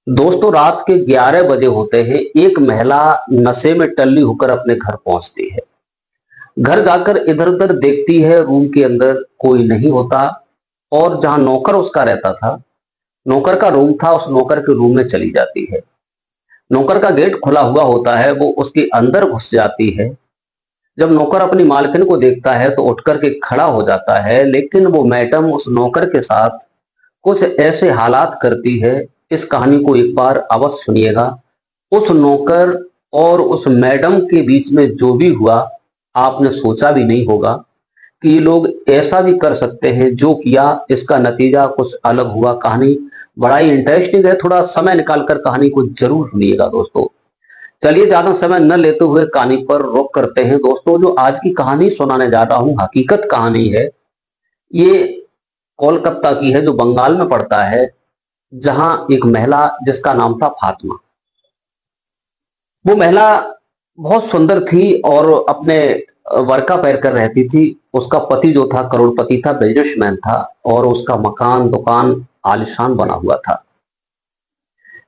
दोस्तों, रात के 11 बजे होते हैं। एक महिला नशे में टल्ली होकर अपने घर पहुंचती है। घर जाकर इधर उधर देखती है, रूम के अंदर कोई नहीं होता। और जहां नौकर उसका रहता था, नौकर का रूम था, उस नौकर के रूम में चली जाती है। नौकर का गेट खुला हुआ होता है, वो उसके अंदर घुस जाती है। जब नौकर अपनी मालकिन को देखता है तो उठ करके खड़ा हो जाता है, लेकिन वो मैडम उस नौकर के साथ कुछ ऐसे हालात करती है। इस कहानी को एक बार अवश्य सुनिएगा। उस नौकर और उस मैडम के बीच में जो भी हुआ, आपने सोचा भी नहीं होगा कि ये लोग ऐसा भी कर सकते हैं। जो किया, इसका नतीजा कुछ अलग हुआ। कहानी बड़ा ही इंटरेस्टिंग है। थोड़ा समय निकालकर कहानी को जरूर सुनिएगा दोस्तों। चलिए, ज्यादा समय न लेते हुए कहानी पर रुक करते हैं। दोस्तों, जो आज की कहानी सुनाने जा रहा हूं, हकीकत कहानी है। ये कोलकाता की है, जो बंगाल में पड़ता है। जहां एक महिला जिसका नाम था फातिमा। वो महिला बहुत सुंदर थी और अपने वर्का पैर कर रहती थी। उसका पति जो था करोड़पति था, बिजनेसमैन था, और उसका मकान दुकान आलीशान बना हुआ था।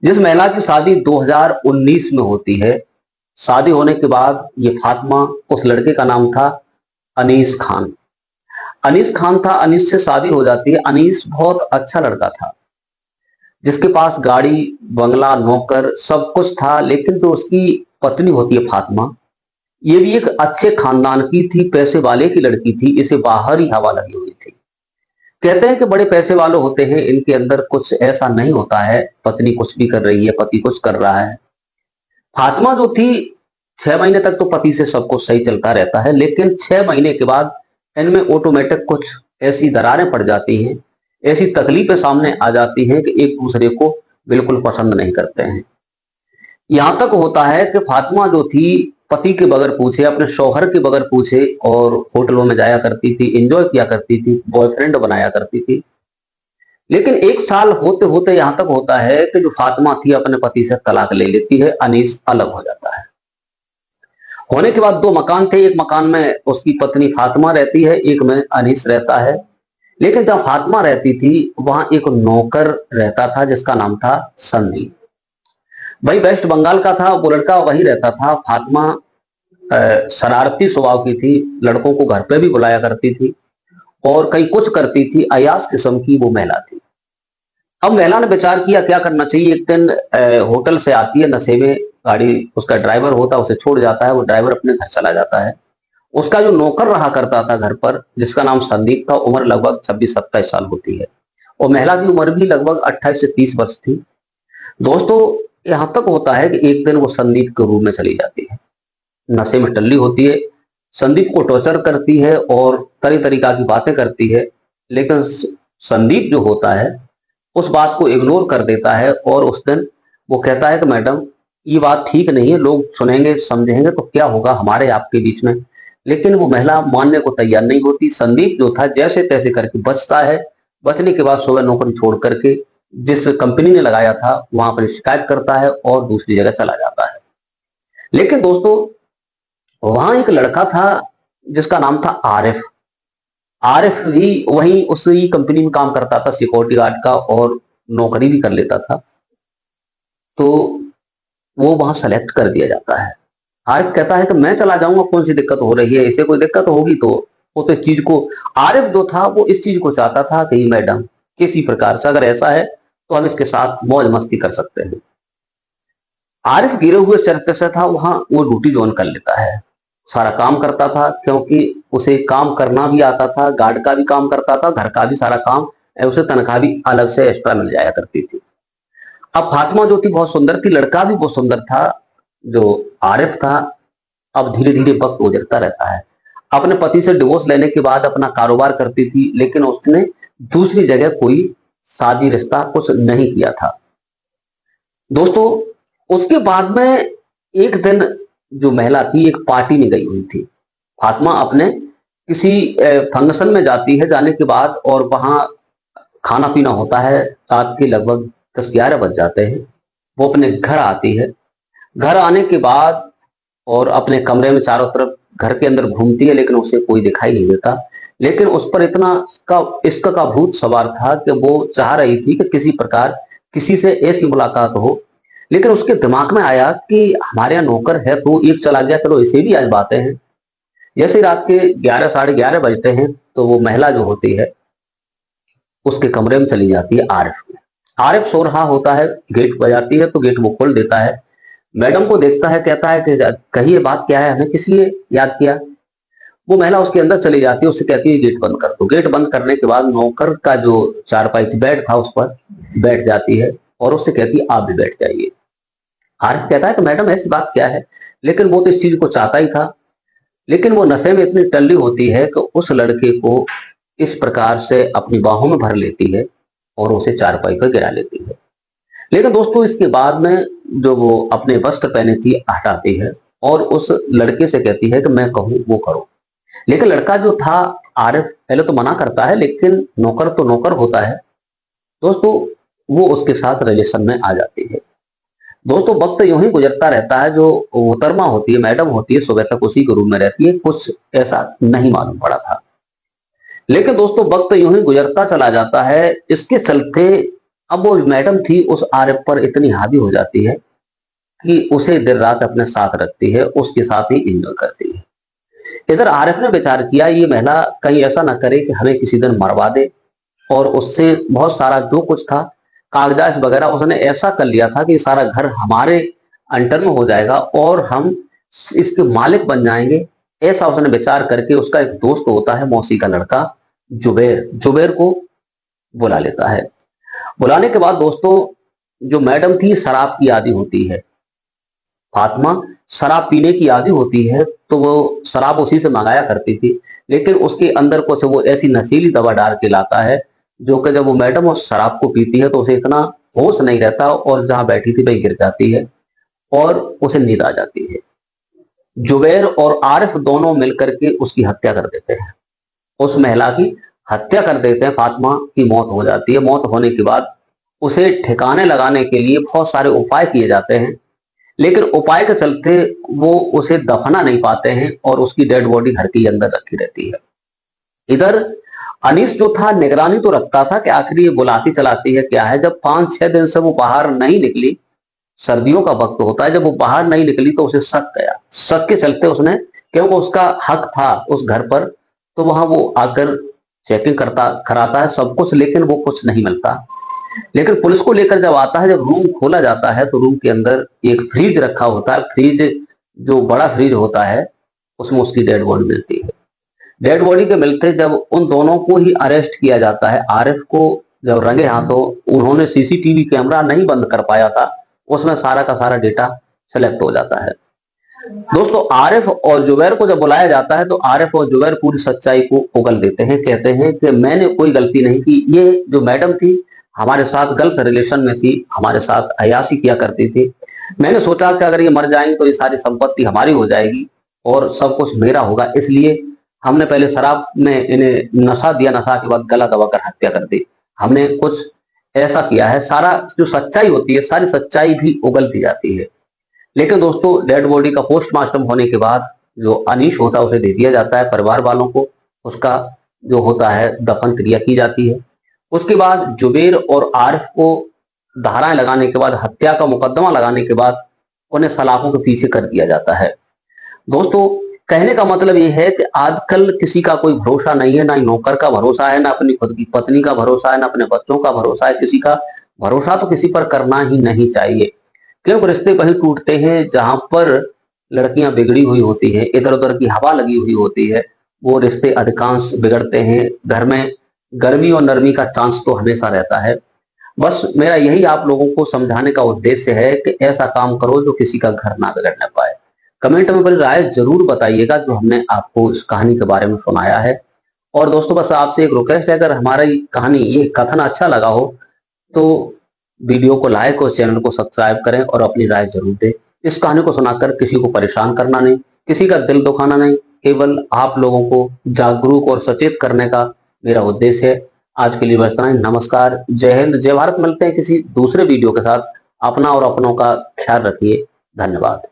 जिस महिला की शादी 2019 में होती है, शादी होने के बाद ये फातिमा, उस लड़के का नाम था अनीस खान। अनीस खान था, अनीस से शादी हो जाती है। अनीस बहुत अच्छा लड़का था, जिसके पास गाड़ी बंगला नौकर सब कुछ था। लेकिन जो उसकी पत्नी होती है फातिमा, ये भी एक अच्छे खानदान की थी, पैसे वाले की लड़की थी। इसे बाहर ही हवा लगी हुई थी। कहते हैं कि बड़े पैसे वाले होते हैं, इनके अंदर कुछ ऐसा नहीं होता है। पत्नी कुछ भी कर रही है, पति कुछ कर रहा है। फातिमा जो थी, 6 महीने तक तो पति से सब कुछ सही चलता रहता है, लेकिन 6 महीने के बाद इनमें ऑटोमेटिक कुछ ऐसी दरारें पड़ जाती हैं, ऐसी तकलीफें सामने आ जाती हैं कि एक दूसरे को बिल्कुल पसंद नहीं करते हैं। यहां तक होता है कि फातिमा जो थी, पति के बगैर पूछे, अपने शौहर के बगैर पूछे और होटलों में जाया करती थी, एंजॉय किया करती थी, बॉयफ्रेंड बनाया करती थी। लेकिन 1 साल होते होते यहां तक होता है कि जो फातिमा थी अपने पति से तलाक ले लेती है। अनीस अलग हो जाता है। होने के बाद 2 मकान थे। एक मकान में उसकी पत्नी फातिमा रहती है, एक में अनीस रहता है। लेकिन जहां फातिमा रहती थी, वहां एक नौकर रहता था जिसका नाम था संदीप। भाई वेस्ट बंगाल का था वो लड़का, वही रहता था। फातिमा शरारती स्वभाव की थी, लड़कों को घर पे भी बुलाया करती थी और कई कुछ करती थी। अयास किस्म की वो महिला थी। अब महिला ने विचार किया क्या करना चाहिए। एक दिन होटल से आती है नशे में, गाड़ी उसका ड्राइवर होता है, उसे छोड़ जाता है। वो ड्राइवर अपने घर चला जाता है। उसका जो नौकर रहा करता था घर पर, जिसका नाम संदीप था, उम्र लगभग 26-27 साल होती है और महिला की उम्र भी लगभग 28 से 30 वर्ष थी। दोस्तों, यहां तक होता है कि एक दिन वो संदीप के रूम में चली जाती है। नशे में टल्ली होती है, संदीप को टॉर्चर करती है और तरह तरीका की बातें करती है। लेकिन संदीप जो होता है, उस बात को इग्नोर कर देता है और उस दिन वो कहता है कि मैडम, ये बात ठीक नहीं है, लोग सुनेंगे समझेंगे तो क्या होगा हमारे आपके बीच में। लेकिन वो महिला मानने को तैयार नहीं होती। संदीप जो था, जैसे तैसे करके बचता है। बचने के बाद सुबह नौकरी छोड़ करके जिस कंपनी ने लगाया था वहां पर शिकायत करता है और दूसरी जगह चला जाता है। लेकिन दोस्तों, वहां एक लड़का था जिसका नाम था आरिफ। आरिफ भी वही उसी कंपनी में काम करता था, सिक्योरिटी गार्ड का, और नौकरी भी कर लेता था। तो वो वहां सेलेक्ट कर दिया जाता है। आरिफ कहता है कि मैं चला जाऊंगा, कौन सी दिक्कत हो रही है, इसे कोई दिक्कत होगी तो। वो तो इस चीज को, आरिफ जो था वो इस चीज को चाहता था कि मैडम, किसी प्रकार से अगर ऐसा है तो हम इसके साथ मौज मस्ती कर सकते हैं। आरिफ गिरे हुए चरित्र से था। वहां वो ड्यूटी ज्वाइन कर लेता है, सारा काम करता था, क्योंकि उसे काम करना भी आता था, गार्ड का भी काम करता था, घर का भी सारा काम। उसे तनख्वाह भी अलग से एक्स्ट्रा मिल जाया करती थी। अब फातिमा जो थी बहुत सुंदर थी, लड़का भी बहुत सुंदर था जो आरिफ था। अब धीरे धीरे वक्त गुजरता रहता है। अपने पति से डिवोर्स लेने के बाद अपना कारोबार करती थी, लेकिन उसने दूसरी जगह कोई शादी रिश्ता कुछ नहीं किया था। दोस्तों, उसके बाद में एक दिन जो महिला थी, एक पार्टी में गई हुई थी। फातिमा अपने किसी फंक्शन में जाती है। जाने के बाद और वहां खाना पीना होता है। रात के लगभग 10-11 बज जाते हैं। वो अपने घर आती है। घर आने के बाद और अपने कमरे में चारों तरफ घर के अंदर घूमती है, लेकिन उसे कोई दिखाई नहीं देता। लेकिन उस पर इतना का इश्क का भूत सवार था कि वो चाह रही थी कि किसी प्रकार किसी से ऐसी मुलाकात हो, लेकिन उसके दिमाग में आया कि हमारे यहाँ नौकर है तो एक चला गया, चलो इसे भी आज बातें हैं। जैसे रात के 11 साढ़े 11 बजते हैं तो वो महिला जो होती है उसके कमरे में चली जाती है आरिफ में। आरिफ सो रहा होता है, गेट बजाती है तो गेट वो खोल देता है। मैडम को देखता है, कहता है कि कहिए बात क्या है, हमें किस लिए याद किया। वो महिला उसके अंदर चली जाती है, उससे कहती है गेट बंद कर दो। गेट बंद करने के बाद नौकर का जो चारपाई थी, बेड था, उस पर बैठ जाती है और उससे कहती है आप भी बैठ जाइए। आरिफ कहता है कि मैडम ऐसी बात क्या है, लेकिन वो तो इस चीज को चाहता ही था। लेकिन वो नशे में इतनी टल्ली होती है कि उस लड़के को इस प्रकार से अपनी बाहों में भर लेती है और उसे चारपाई पर गिरा लेती है। लेकिन दोस्तों इसके बाद में जो वो अपने वस्त्र पहने थी हटाती है और उस लड़के से कहती है कि मैं कहूं वो करो। लेकिन लड़का जो था आरिफ पहले तो मना करता है, लेकिन नौकर तो नौकर होता है दोस्तों, वो उसके साथ रिलेशन में आ जाती है। दोस्तों वक्त यूं ही गुजरता रहता है। जो मोहतरमा होती है, मैडम होती है, सुबह तक उसी के रूम में रहती है, कुछ ऐसा नहीं मालूम पड़ा था। लेकिन दोस्तों वक्त यूं ही गुजरता चला जाता है, इसके चलते अब वो मैडम थी उस आरिफ पर इतनी हावी हो जाती है कि उसे दिन रात अपने साथ रखती है, उसके साथ ही एंजॉय करती है। इधर आरिफ ने विचार किया ये महिला कहीं ऐसा ना करे कि हमें किसी दिन मरवा दे, और उससे बहुत सारा जो कुछ था कागजात वगैरह उसने ऐसा कर लिया था कि सारा घर हमारे अंडर में हो जाएगा और हम इसके मालिक बन जाएंगे। ऐसा उसने विचार करके उसका एक दोस्त होता है, मौसी का लड़का जुबैर, जुबैर को बुला लेता है। बुलाने के बाद दोस्तों जो मैडम थी शराब की आदी होती है, फातिमा शराब पीने की आदी होती है, तो वो शराब उसी से मंगाया करती थी। लेकिन उसके अंदर कुछ वो ऐसी नशीली दवा डाल के लाता है जो कि जब वो मैडम उस शराब को पीती है तो उसे इतना होश नहीं रहता और जहां बैठी थी वही गिर जाती है और उसे नींद आ जाती है। जुबैर और आरिफ दोनों मिलकर के उसकी हत्या कर देते हैं, उस महिला की हत्या कर देते हैं। फातिमा की मौत हो जाती है। मौत होने के बाद उसे ठिकाने लगाने के लिए बहुत सारे उपाय किए जाते हैं, लेकिन उपाय के चलते वो उसे दफना नहीं पाते हैं और उसकी डेड बॉडी घर के अंदर रखी रहती है। इधर अनीस जो था निगरानी तो रखता था कि आखिर ये बुलाती चलाती है क्या है। जब 5-6 दिन से वो बाहर नहीं निकली, सर्दियों का वक्त होता है, जब वो बाहर नहीं निकली तो उसे शक गया। शक के चलते उसने, क्योंकि उसका हक था उस घर पर, तो वहां वो आकर चेकिंग करता कराता है सब कुछ, लेकिन वो कुछ नहीं मिलता। लेकिन पुलिस को लेकर जब आता है, जब रूम खोला जाता है तो रूम के अंदर एक फ्रिज रखा होता है। फ्रिज जो बड़ा फ्रिज होता है उसमें उसकी डेड बॉडी मिलती है। डेड बॉडी के मिलते जब उन दोनों को ही अरेस्ट किया जाता है, आरिफ को जब रंगे हाथों, उन्होंने सीसीटीवी कैमरा नहीं बंद कर पाया था, उसमें सारा का सारा डेटा सेलेक्ट हो जाता है। दोस्तों आरिफ और जुबैर को जब बुलाया जाता है तो आरिफ और जुबैर पूरी सच्चाई को उगल देते हैं। कहते हैं कि मैंने कोई गलती नहीं की, ये जो मैडम थी हमारे साथ गलत रिलेशन में थी, हमारे साथ अयासी किया करती थी। मैंने सोचा कि अगर ये मर जाएंगे तो ये सारी संपत्ति हमारी हो जाएगी और सब कुछ मेरा होगा, इसलिए हमने पहले शराब में इन्हें नशा दिया, नशा के बाद गला दबाकर हत्या कर दी। हमने कुछ ऐसा किया है। सारा जो सच्चाई होती है, सारी सच्चाई भी उगल दी जाती है। लेकिन दोस्तों डेड बॉडी का पोस्टमार्टम होने के बाद जो अनीश होता है उसे दे दिया जाता है परिवार वालों को, उसका जो होता है दफन क्रिया की जाती है। उसके बाद जुबैर और आरिफ को धाराएं लगाने के बाद, हत्या का मुकदमा लगाने के बाद उन्हें सलाखों के पीछे कर दिया जाता है। दोस्तों कहने का मतलब ये है कि आजकल किसी का कोई भरोसा नहीं है, ना ही नौकर का भरोसा है, ना अपनी खुद की पत्नी का भरोसा है, ना अपने बच्चों का भरोसा है। किसी का भरोसा तो किसी पर करना ही नहीं चाहिए, क्योंकि रिश्ते वही टूटते हैं जहां पर लड़कियां बिगड़ी हुई होती है, इधर उधर की हवा लगी हुई होती है, वो रिश्ते अधिकांश बिगड़ते हैं। घर में गर्मी और नरमी का चांस तो हमेशा रहता है। बस मेरा यही आप लोगों को समझाने का उद्देश्य है कि ऐसा काम करो जो किसी का घर ना बिगड़ने पाए। कमेंट में अपनी राय जरूर बताइएगा जो हमने आपको इस कहानी के बारे में सुनाया है। और दोस्तों बस आपसे एक रिक्वेस्ट है, अगर हमारी कहानी, ये कथन अच्छा लगा हो तो वीडियो को लाइक और चैनल को सब्सक्राइब करें और अपनी राय जरूर दें। इस कहानी को सुनाकर किसी को परेशान करना नहीं, किसी का दिल दुखाना नहीं, केवल आप लोगों को जागरूक और सचेत करने का मेरा उद्देश्य है। आज के लिए बस इतना ही। नमस्कार, जय हिंद, जय भारत। मिलते हैं किसी दूसरे वीडियो के साथ। अपना और अपनों का ख्याल रखिए। धन्यवाद।